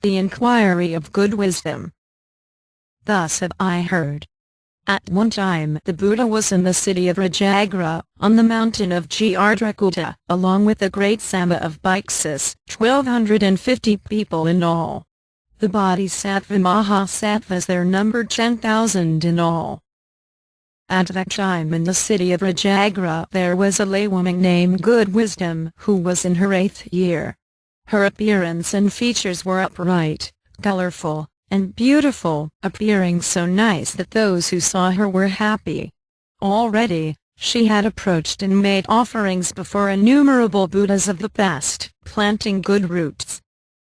The Inquiry of Good Wisdom. Thus have I heard. At one time the Buddha was in the city of Rajagrha, on the mountain of Jayadratkuta, along with a great Sangha of bhikshus, 1250 people in all. The Bodhisattva Mahasattvas there numbered 10,000 in all. At that time in the city of Rajagrha there was a laywoman named Good Wisdom who was in her 8th year. Her appearance and features were upright, colorful, and beautiful, appearing so nice that those who saw her were happy. Already, she had approached and made offerings before innumerable Buddhas of the past, planting good roots.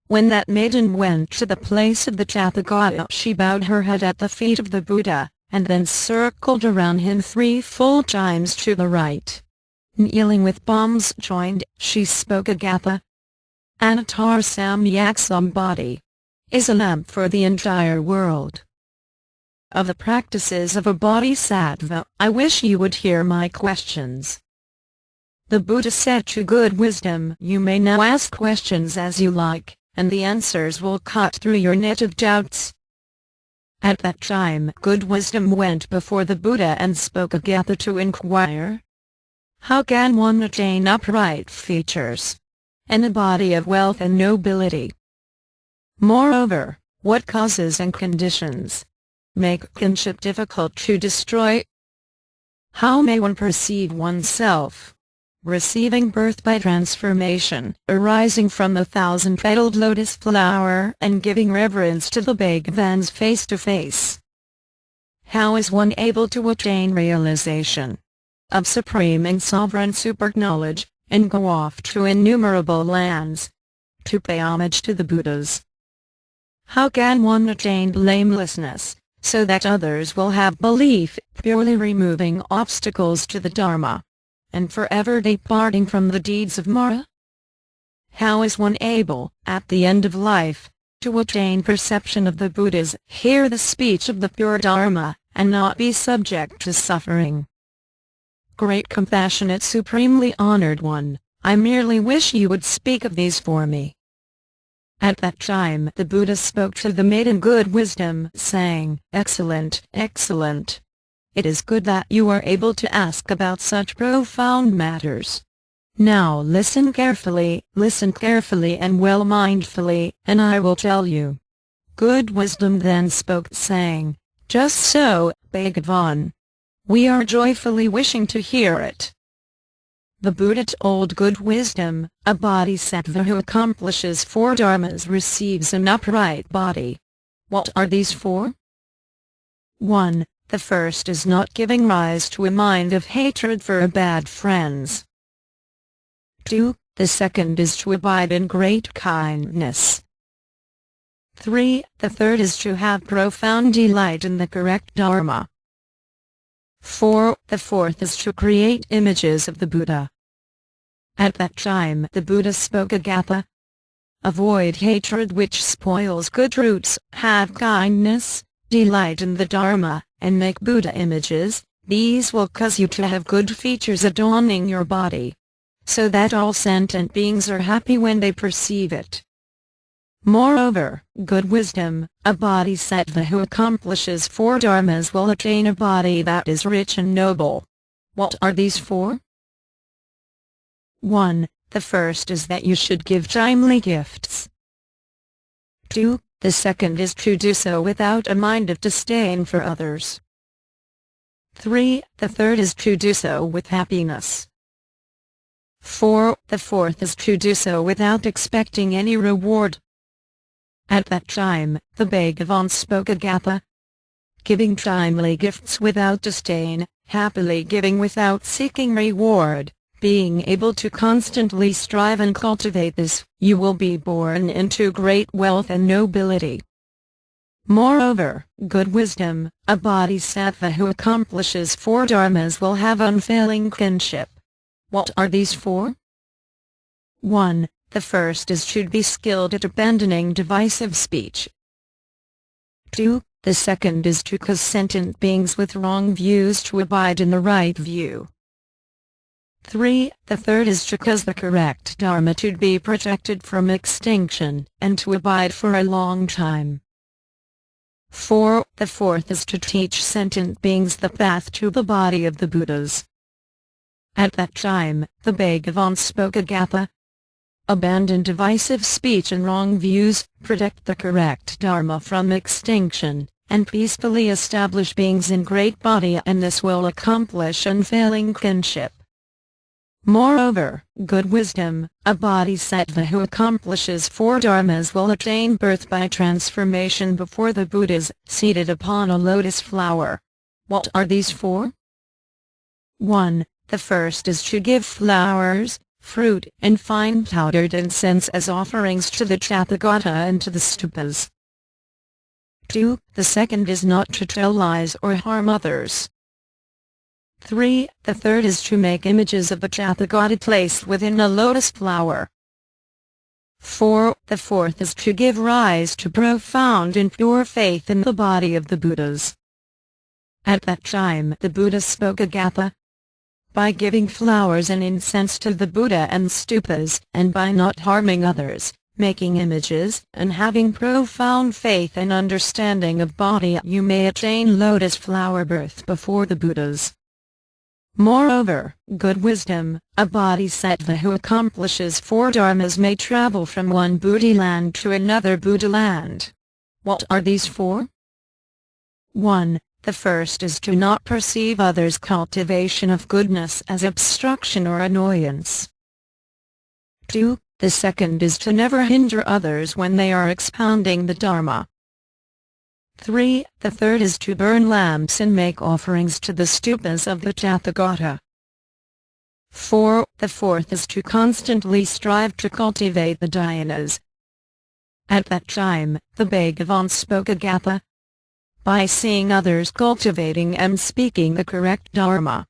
When that maiden went to the place of the Tathagata, she bowed her head at the feet of the Buddha, and then circled around him 3 full times to the right. Kneeling with palms joined, she spoke a gatha. Anattar Samyak Sambodhi is a lamp for the entire world. Of the practices of a bodhisattva, I wish you would hear my questions. The Buddha said to Good Wisdom, you may now ask questions as you like, and the answers will cut through your net of doubts. At that time Good Wisdom went before the Buddha and spoke a gatha to inquire. How can one attain upright features, and a body of wealth and nobility? Moreover, what causes and conditions make kinship difficult to destroy? How may one perceive oneself receiving birth by transformation, arising from the 1,000-petaled lotus flower, and giving reverence to the Bhagavans face to face? How is one able to attain realization of supreme and sovereign super-knowledge, and go off to innumerable lands to pay homage to the Buddhas? How can one attain blamelessness, so that others will have belief, purely removing obstacles to the Dharma, and forever departing from the deeds of Mara? How is one able, at the end of life, to attain perception of the Buddhas, hear the speech of the pure Dharma, and not be subject to suffering? Great compassionate supremely honored one, I merely wish you would speak of these for me. At that time the Buddha spoke to the maiden Good Wisdom, saying, Excellent, excellent. It is good that you are able to ask about such profound matters. Now listen carefully and well mindfully, and I will tell you. Good Wisdom then spoke, saying, Just so, Bhagavan. We are joyfully wishing to hear it. The Buddha told Good Wisdom, a bodhisattva who accomplishes 4 dharmas receives an upright body. What are these 4? 1. The first is not giving rise to a mind of hatred for bad friends. 2. The second is to abide in great kindness. 3. The third is to have profound delight in the correct dharma. 4. The fourth is to create images of the Buddha. At that time the Buddha spoke a gatha. Avoid hatred which spoils good roots, have kindness, delight in the Dharma, and make Buddha images. These will cause you to have good features adorning your body, so that all sentient beings are happy when they perceive it. Moreover, Good Wisdom, a bodhisattva who accomplishes 4 dharmas will attain a body that is rich and noble. What are these 4? 1. The first is that you should give timely gifts. 2. The second is to do so without a mind of disdain for others. 3. The third is to do so with happiness. 4. The fourth is to do so without expecting any reward. At that time, the Bhagavan spoke a gatha. Giving timely gifts without disdain, happily giving without seeking reward, being able to constantly strive and cultivate this, you will be born into great wealth and nobility. Moreover, Good Wisdom, a bodhisattva who accomplishes 4 dharmas will have unfailing kinship. What are these 4? 1. The first is to be skilled at abandoning divisive speech. 2. The second is to cause sentient beings with wrong views to abide in the right view. 3. The third is to cause the correct Dharma to be protected from extinction, and to abide for a long time. 4. The fourth is to teach sentient beings the path to the body of the Buddhas. At that time, the Bhagavan spoke Agatha. Abandon divisive speech and wrong views, protect the correct Dharma from extinction, and peacefully establish beings in great body, and this will accomplish unfailing kinship. Moreover, good wisdom, a bodhisattva who accomplishes four dharmas will attain birth by transformation before the Buddhas, seated upon a lotus flower. What are these four? 1. The first is to give flowers, fruit, and fine powdered incense as offerings to the Tathagata and to the stupas. 2. The second is not to tell lies or harm others. 3. The third is to make images of the Tathagata placed within a lotus flower. 4. The fourth is to give rise to profound and pure faith in the body of the Buddhas. At that time the Buddha spoke Agatha. By giving flowers and incense to the Buddha and stupas, and by not harming others, making images, and having profound faith and understanding of body, you may attain lotus flower birth before the Buddhas. Moreover, good wisdom, a bodhisattva who accomplishes four dharmas may travel from one Buddha land to another Buddha land. What are these four? 1. The first is to not perceive others' cultivation of goodness as obstruction or annoyance. 2. The second is to never hinder others when they are expounding the Dharma. 3. The third is to burn lamps and make offerings to the stupas of the Tathagata. 4. The fourth is to constantly strive to cultivate the dhyanas. At that time, the Bhagavan spoke Agatha. By seeing others cultivating and speaking the correct Dharma,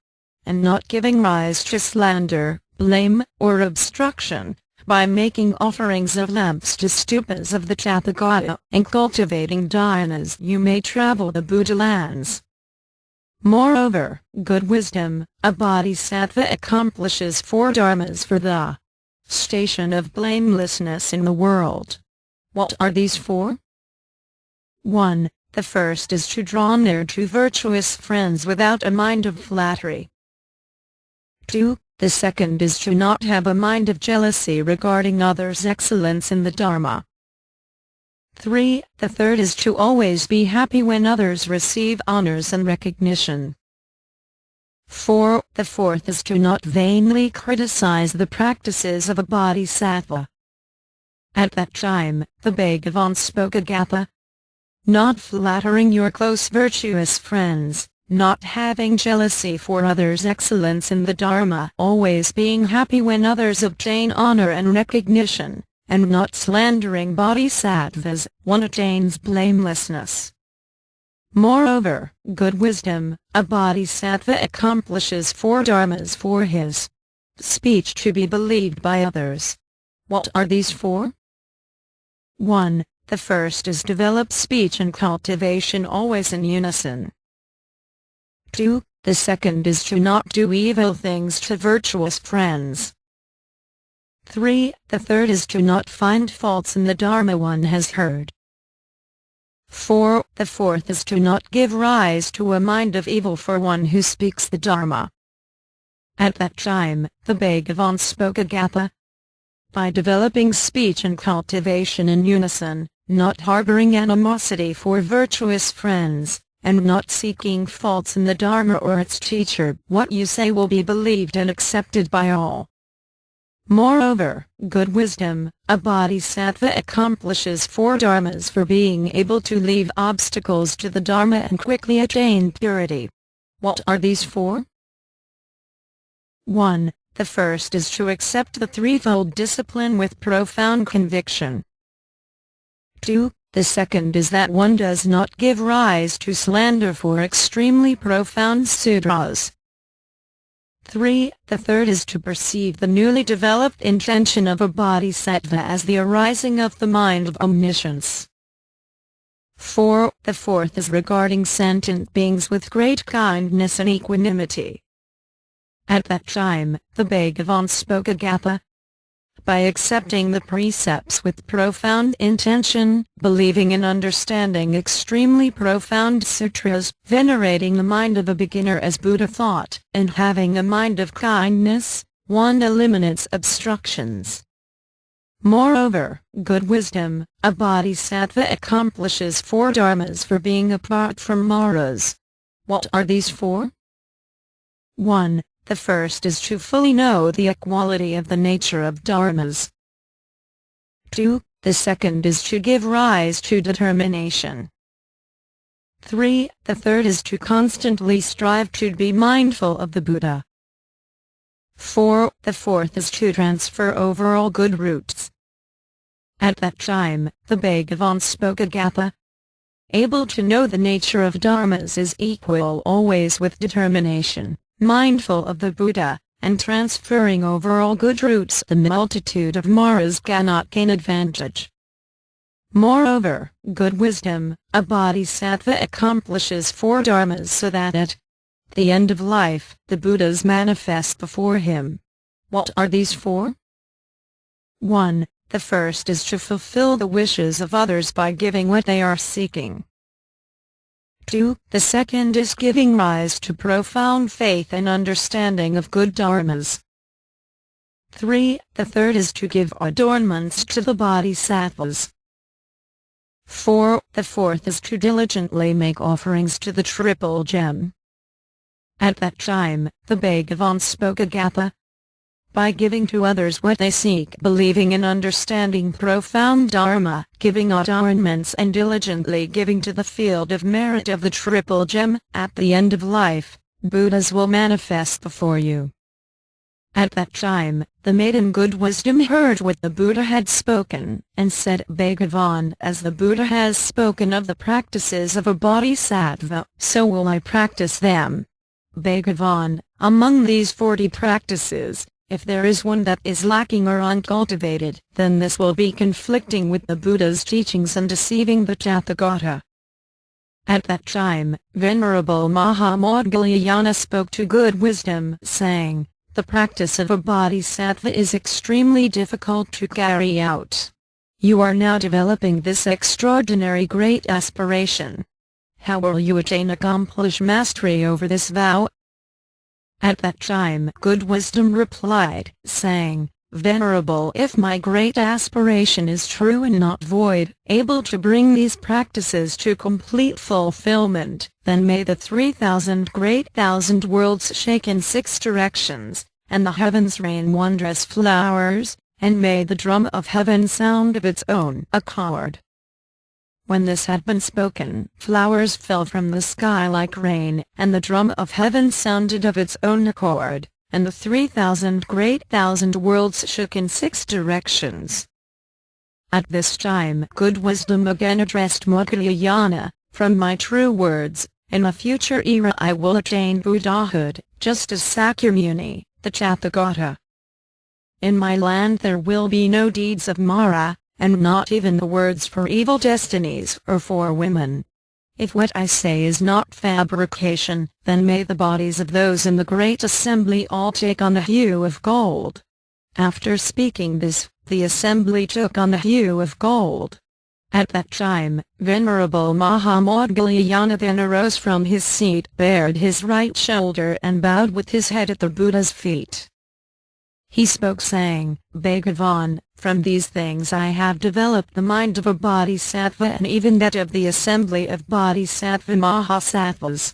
and not giving rise to slander, blame, or obstruction, by making offerings of lamps to stupas of the Tathagata, and cultivating dhyanas, you may travel the Buddha lands. Moreover, good wisdom, a bodhisattva accomplishes four dharmas for the station of blamelessness in the world. What are these four? 1. The first is to draw near to virtuous friends without a mind of flattery. 2. The second is to not have a mind of jealousy regarding others' excellence in the Dharma. 3. The third is to always be happy when others receive honors and recognition. 4. The fourth is to not vainly criticize the practices of a bodhisattva. At that time, the Bhagavan spoke Agatha. Not flattering your close virtuous friends, not having jealousy for others' excellence in the Dharma, always being happy when others obtain honor and recognition, and not slandering bodhisattvas, one attains blamelessness. Moreover, good wisdom, a bodhisattva accomplishes four dharmas for his speech to be believed by others. What are these four? 1. The first is develop speech and cultivation always in unison. 2. The second is to not do evil things to virtuous friends. 3. The third is to not find faults in the Dharma one has heard. 4. The fourth is to not give rise to a mind of evil for one who speaks the Dharma. At that time, the Bhagavan spoke Agatha. By developing speech and cultivation in unison, not harboring animosity for virtuous friends, and not seeking faults in the Dharma or its teacher, what you say will be believed and accepted by all. Moreover, good wisdom, a bodhisattva accomplishes four dharmas for being able to leave obstacles to the Dharma and quickly attain purity. What are these four? 1. The first is to accept the threefold discipline with profound conviction. 2. The second is that one does not give rise to slander for extremely profound sutras. 3. The third is to perceive the newly developed intention of a bodhisattva as the arising of the mind of omniscience. 4. The fourth is regarding sentient beings with great kindness and equanimity. At that time, the Bhagavan spoke Agatha. By accepting the precepts with profound intention, believing and understanding extremely profound sutras, venerating the mind of a beginner as Buddha thought, and having a mind of kindness, one eliminates obstructions. Moreover, good wisdom, a bodhisattva accomplishes 4 dharmas for being apart from maras. What are these 4? 1. The first is to fully know the equality of the nature of dharmas. 2. The second is to give rise to determination. 3. The third is to constantly strive to be mindful of the Buddha. 4. The fourth is to transfer overall good roots. At that time, the Bhagavan spoke Agatha. Able to know the nature of dharmas is equal always with determination, mindful of the Buddha, and transferring overall good roots. The multitude of maras cannot gain advantage. Moreover, good wisdom, a bodhisattva accomplishes 4 dharmas so that at the end of life, the Buddhas manifest before him. What are these 4? 1. The first is to fulfill the wishes of others by giving what they are seeking. 2. The second is giving rise to profound faith and understanding of good dharmas. 3. The third is to give adornments to the bodhisattvas. 4. The fourth is to diligently make offerings to the Triple Gem. At that time, the Bhagavan spoke Agatha. By giving to others what they seek, believing and understanding profound dharma, giving adornments and diligently giving to the field of merit of the Triple Gem, at the end of life, Buddhas will manifest before you. At that time, the maiden Good Wisdom heard what the Buddha had spoken, and said, Bhagavan, as the Buddha has spoken of the practices of a bodhisattva, so will I practice them. Bhagavan, among these 40 practices, if there is one that is lacking or uncultivated, then this will be conflicting with the Buddha's teachings and deceiving the Tathagata. At that time, Venerable Mahamoggallana spoke to Good Wisdom, saying, the practice of a bodhisattva is extremely difficult to carry out. You are now developing this extraordinary great aspiration. How will you accomplish mastery over this vow? At that time, Good Wisdom replied, saying, Venerable, if my great aspiration is true and not void, able to bring these practices to complete fulfillment, then may the 3,000 great thousand worlds shake in 6 directions, and the heavens rain wondrous flowers, and may the drum of heaven sound of its own accord. When this had been spoken, flowers fell from the sky like rain, and the drum of heaven sounded of its own accord, and the 3,000 great thousand worlds shook in 6 directions. At this time, Good Wisdom again addressed Moggallana, from my true words, in a future era I will attain Buddhahood, just as Sakyamuni, the Tathagata. In my land there will be no deeds of Mara, and not even the words for evil destinies or for women. If what I say is not fabrication, then may the bodies of those in the great assembly all take on the hue of gold. After speaking this, the assembly took on the hue of gold. At that time, Venerable Mahamoggallana then arose from his seat, bared his right shoulder and bowed with his head at the Buddha's feet. He spoke saying, Bhagavan, from these things I have developed the mind of a bodhisattva and even that of the assembly of bodhisattva mahasattvas.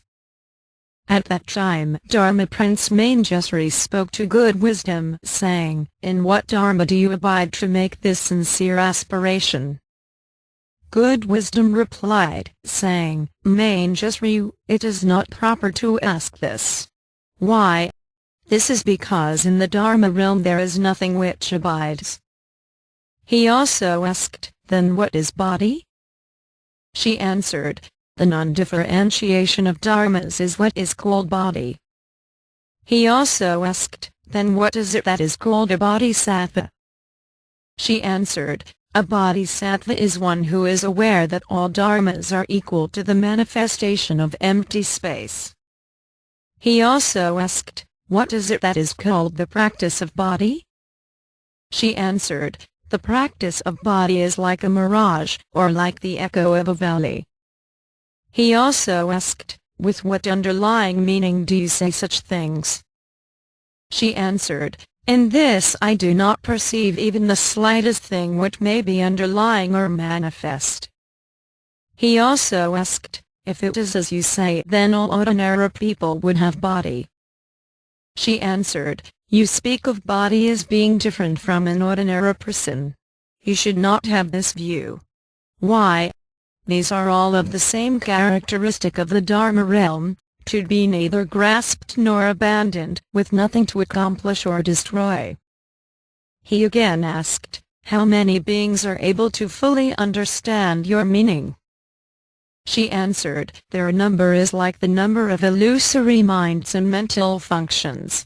At that time, Dharma Prince Manjusri spoke to Good Wisdom, saying, in what dharma do you abide to make this sincere aspiration? Good Wisdom replied, saying, Manjusri, it is not proper to ask this. Why? This is because in the Dharma realm there is nothing which abides. He also asked, then what is body? She answered, the non-differentiation of dharmas is what is called body. He also asked, then what is it that is called a bodhisattva? She answered, a bodhisattva is one who is aware that all dharmas are equal to the manifestation of empty space. He also asked, What is it that is called the practice of body? She answered, the practice of body is like a mirage, or like the echo of a valley. He also asked, with what underlying meaning do you say such things? She answered, in this I do not perceive even the slightest thing which may be underlying or manifest. He also asked, if it is as you say, then all ordinary people would have body. She answered, you speak of body as being different from an ordinary person. You should not have this view. Why? These are all of the same characteristic of the Dharma realm, to be neither grasped nor abandoned, with nothing to accomplish or destroy. He again asked, how many beings are able to fully understand your meaning? She answered, their number is like the number of illusory minds and mental functions.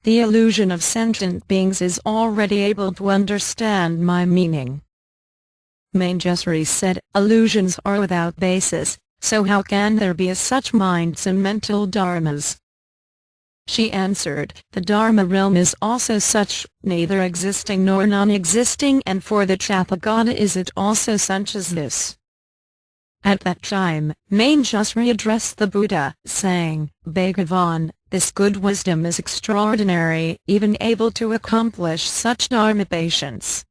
The illusion of sentient beings is already able to understand my meaning. Manjusri said, illusions are without basis, so how can there be such minds and mental dharmas? She answered, the Dharma realm is also such, neither existing nor non-existing, and for the Tathagata is it also such as this. At that time, Manjusri addressed the Buddha, saying, Bhagavan, this good wisdom is extraordinary, even able to accomplish such dharma patience.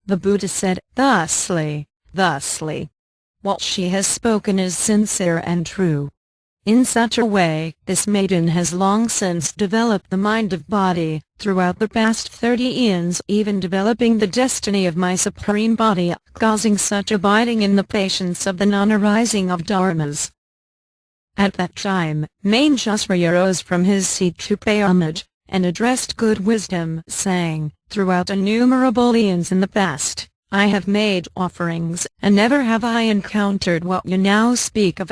The Buddha said, thusly. What she has spoken is sincere and true. In such a way, this maiden has long since developed the mind of body, throughout the past 30 eons, even developing the destiny of my supreme body, causing such abiding in the patience of the non-arising of dharmas. At that time, Manjusri arose from his seat to pay homage, and addressed good wisdom, saying, throughout innumerable eons in the past, I have made offerings, and never have I encountered what you now speak of.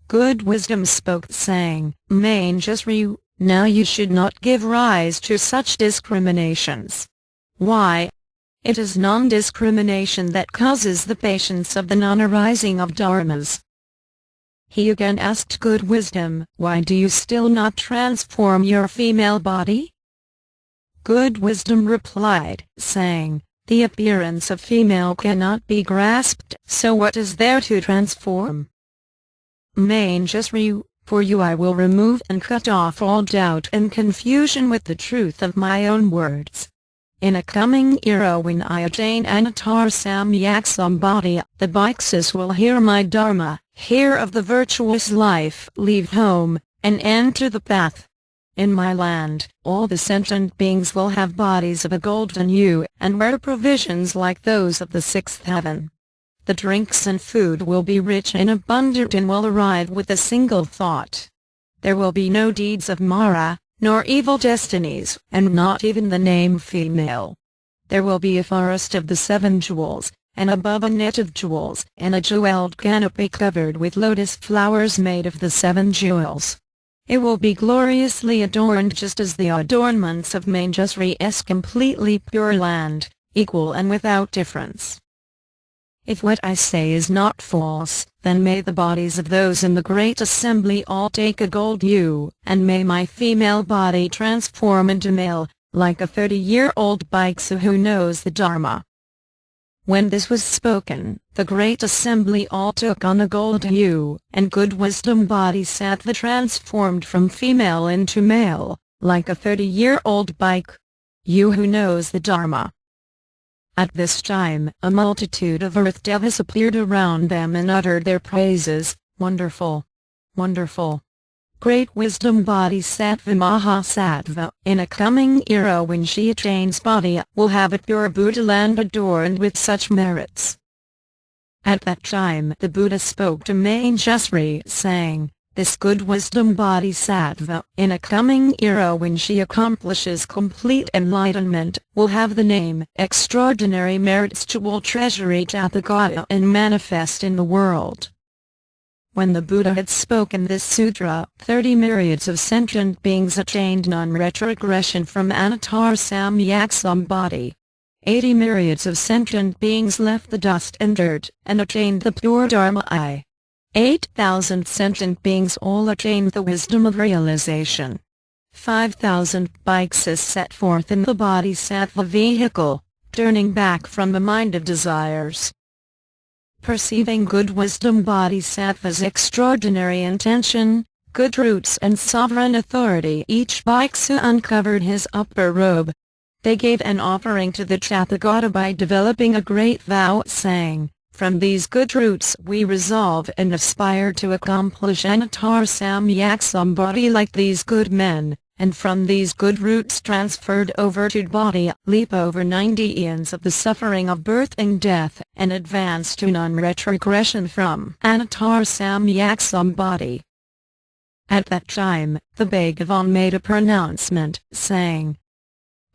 Good wisdom spoke, saying, Manjusri, now you should not give rise to such discriminations. Why? It is non-discrimination that causes the patience of the non-arising of dharmas. He again asked good wisdom, why do you still not transform your female body? Good wisdom replied, saying, the appearance of female cannot be grasped, so what is there to transform? Manjusri, for you I will remove and cut off all doubt and confusion with the truth of my own words. In a coming era when I attain Anattar Samyak Sambodhi, the Bhiksus will hear my Dharma, hear of the virtuous life, leave home, and enter the path. In my land, all the sentient beings will have bodies of a golden hue, and wear provisions like those of the sixth heaven. The drinks and food will be rich and abundant and will arrive with a single thought. There will be no deeds of Mara, nor evil destinies, and not even the name female. There will be a forest of the 7 jewels, and above a net of jewels, and a jeweled canopy covered with lotus flowers made of the 7 jewels. It will be gloriously adorned just as the adornments of Manjusri's completely pure land, equal and without difference. If what I say is not false, then may the bodies of those in the great assembly all take a gold hue, and may my female body transform into male, like a 30-year-old bhiksu who knows the Dharma. When this was spoken, the great assembly all took on a gold hue, and good wisdom body sattva transformed from female into male, like a 30-year-old bhiksu who knows the Dharma. At this time, a multitude of earth devas appeared around them and uttered their praises, wonderful, wonderful. Great wisdom Bodhisattva Mahasattva, in a coming era when she attains body, will have a pure Buddha land adorned with such merits. At that time the Buddha spoke to Manjusri, saying, this good wisdom Bodhisattva, in a coming era when she accomplishes complete enlightenment, will have the name Extraordinary Merits Jewel Treasury Tathagata and manifest in the world. When the Buddha had spoken this sutra, 30 myriads of sentient beings attained non-retrogression from Anattar Samyak Sambodhi. 80 myriads of sentient beings left the dust and dirt, and attained the pure Dharma I. 8,000 sentient beings all attained the wisdom of realization. 5,000 bikes is set forth in the Bodhisattva vehicle, turning back from the mind of desires. Perceiving good wisdom Bodhisattva's extraordinary intention, good roots and sovereign authority, each bhiksu uncovered his upper robe. They gave an offering to the Tathagata by developing a great vow, saying, "From these good roots we resolve and aspire to accomplish Anattar Samyak Sambodhi like these good men, and from these good roots transferred over to Bodhi, leap over 90 eons of the suffering of birth and death, and advance to non-retrogression from Anattar Samyak Sambodhi." At that time, the Bhagavan made a pronouncement, saying,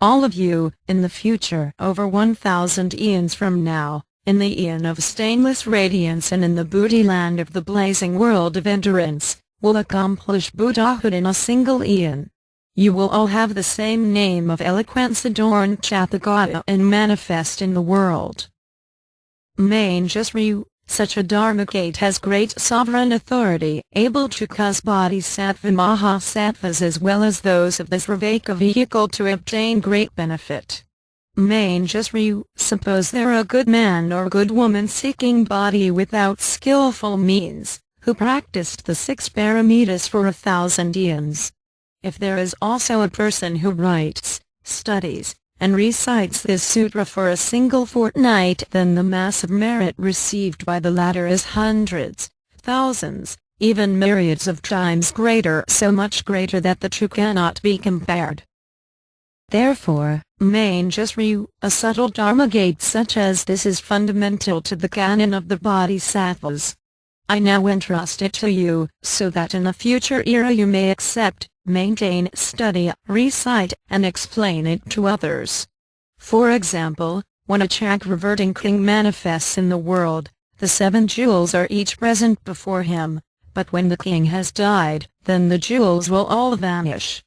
"All of you, in the future over 1,000 eons from now, in the eon of stainless radiance and in the Buddhi land of the blazing world of endurance, will accomplish Buddhahood in a single eon. You will all have the same name of eloquence adorned Tathagata and manifest in the world." Manjusri, such a Dharmagate has great sovereign authority, able to cause Bodhisattva Mahasattvas as well as those of the Sravaka vehicle to obtain great benefit. Manjusri, suppose there a good man or good woman seeking Bodhi without skillful means, who practiced the 6 paramitas for 1,000 eons. If there is also a person who writes, studies, and recites this sutra for a single fortnight, then the mass of merit received by the latter is hundreds, thousands, even myriads of times greater, so much greater that the two cannot be compared. Therefore, Manjusri, a subtle Dharmagate such as this is fundamental to the canon of the Bodhisattvas. I now entrust it to you, so that in a future era you may accept, maintain, study, recite, and explain it to others. For example, when a Chakravartin king manifests in the world, the 7 jewels are each present before him, but when the king has died, then the jewels will all vanish.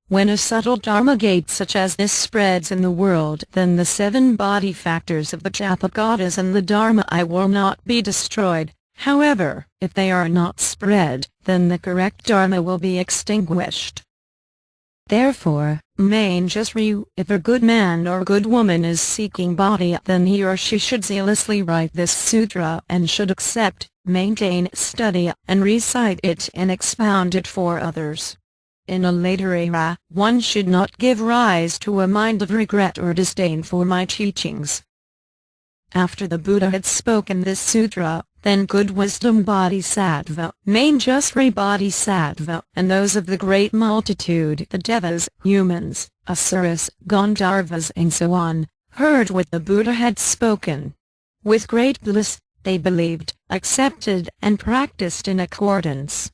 When a subtle Dharmagate such as this spreads in the world, then the 7 body factors of the Tathagatas and the Dharma will not be destroyed. However, if they are not spread, then the correct Dharma will be extinguished. Therefore, Manjusri, if a good man or good woman is seeking Bodhi, then he or she should zealously write this sutra and should accept, maintain, study, and recite it and expound it for others. In a later era, one should not give rise to a mind of regret or disdain for my teachings. After the Buddha had spoken this sutra, then good wisdom Bodhisattva, Manjusri Bodhisattva, and those of the great multitude, the Devas, humans, Asuras, Gandharvas and so on, heard what the Buddha had spoken. With great bliss, they believed, accepted and practiced in accordance.